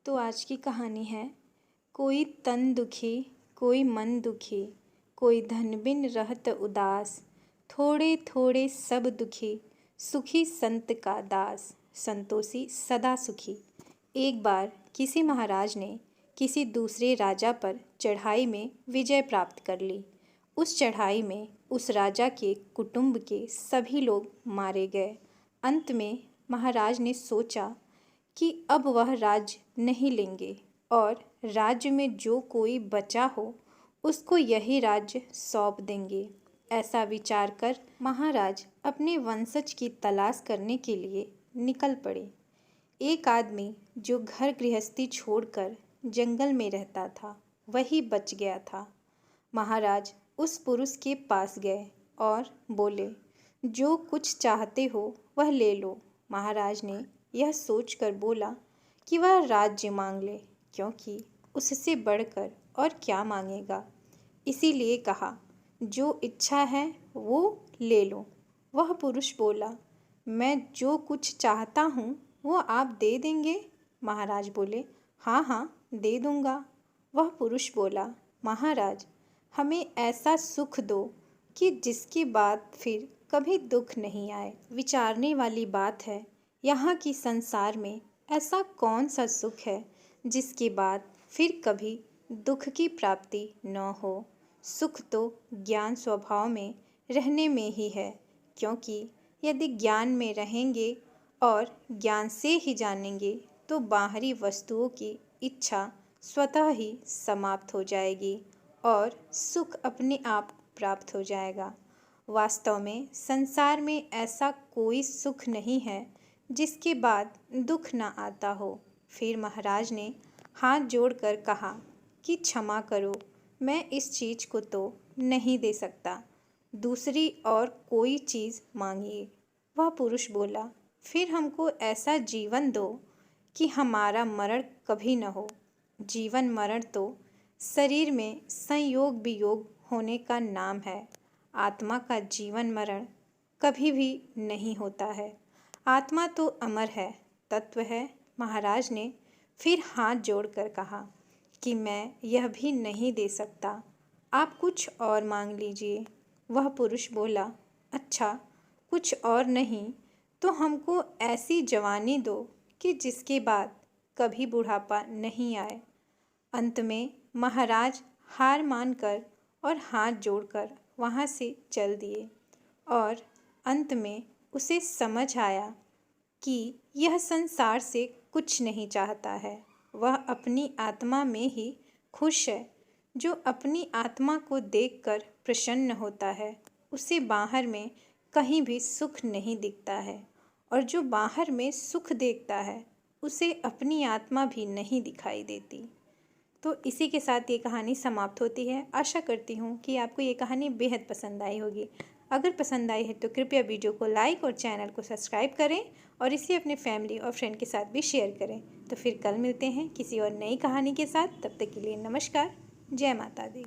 तो आज की कहानी है, कोई तन दुखी कोई मन दुखी, कोई धन बिन रहत उदास, थोड़े थोड़े सब दुखी, सुखी संत का दास, संतोषी सदा सुखी। एक बार किसी महाराज ने किसी दूसरे राजा पर चढ़ाई में विजय प्राप्त कर ली। उस चढ़ाई में उस राजा के कुटुंब के सभी लोग मारे गए। अंत में महाराज ने सोचा कि अब वह राज्य नहीं लेंगे और राज्य में जो कोई बचा हो उसको यही राज्य सौंप देंगे। ऐसा विचार कर महाराज अपने वंशज की तलाश करने के लिए निकल पड़े। एक आदमी जो घर गृहस्थी छोड़कर जंगल में रहता था वही बच गया था। महाराज उस पुरुष के पास गए और बोले, जो कुछ चाहते हो वह ले लो। महाराज ने यह सोचकर बोला कि वह राज्य मांग ले, क्योंकि उससे बढ़कर और क्या मांगेगा। इसीलिए कहा, जो इच्छा है वो ले लो। वह पुरुष बोला, मैं जो कुछ चाहता हूँ वो आप दे देंगे? महाराज बोले, हाँ हाँ दे दूँगा। वह पुरुष बोला, महाराज हमें ऐसा सुख दो कि जिसके बाद फिर कभी दुख नहीं आए। विचारने वाली बात है, यहाँ की संसार में ऐसा कौन सा सुख है जिसके बाद फिर कभी दुख की प्राप्ति न हो। सुख तो ज्ञान स्वभाव में रहने में ही है, क्योंकि यदि ज्ञान में रहेंगे और ज्ञान से ही जानेंगे तो बाहरी वस्तुओं की इच्छा स्वतः ही समाप्त हो जाएगी और सुख अपने आप प्राप्त हो जाएगा। वास्तव में संसार में ऐसा कोई सुख नहीं है जिसके बाद दुख न आता हो। फिर महाराज ने हाथ जोड़कर कहा कि क्षमा करो, मैं इस चीज़ को तो नहीं दे सकता, दूसरी और कोई चीज़ मांगिए। वह पुरुष बोला, फिर हमको ऐसा जीवन दो कि हमारा मरण कभी न हो। जीवन मरण तो शरीर में संयोग वियोग होने का नाम है। आत्मा का जीवन मरण कभी भी नहीं होता है। आत्मा तो अमर है, तत्व है। महाराज ने फिर हाथ जोड़कर कहा कि मैं यह भी नहीं दे सकता, आप कुछ और मांग लीजिए। वह पुरुष बोला, अच्छा कुछ और नहीं तो हमको ऐसी जवानी दो कि जिसके बाद कभी बुढ़ापा नहीं आए। अंत में महाराज हार मानकर और हाथ जोड़कर वहाँ से चल दिए और अंत में उसे समझ आया कि यह संसार से कुछ नहीं चाहता है। वह अपनी आत्मा में ही खुश है। जो अपनी आत्मा को देखकर प्रसन्न होता है उसे बाहर में कहीं भी सुख नहीं दिखता है, और जो बाहर में सुख देखता है उसे अपनी आत्मा भी नहीं दिखाई देती। तो इसी के साथ ये कहानी समाप्त होती है। आशा करती हूँ कि आपको ये कहानी बेहद पसंद आई होगी। अगर पसंद आई है तो कृपया वीडियो को लाइक और चैनल को सब्सक्राइब करें और इसे अपने फैमिली और फ्रेंड के साथ भी शेयर करें। तो फिर कल मिलते हैं किसी और नई कहानी के साथ। तब तक के लिए नमस्कार। जय माता दी।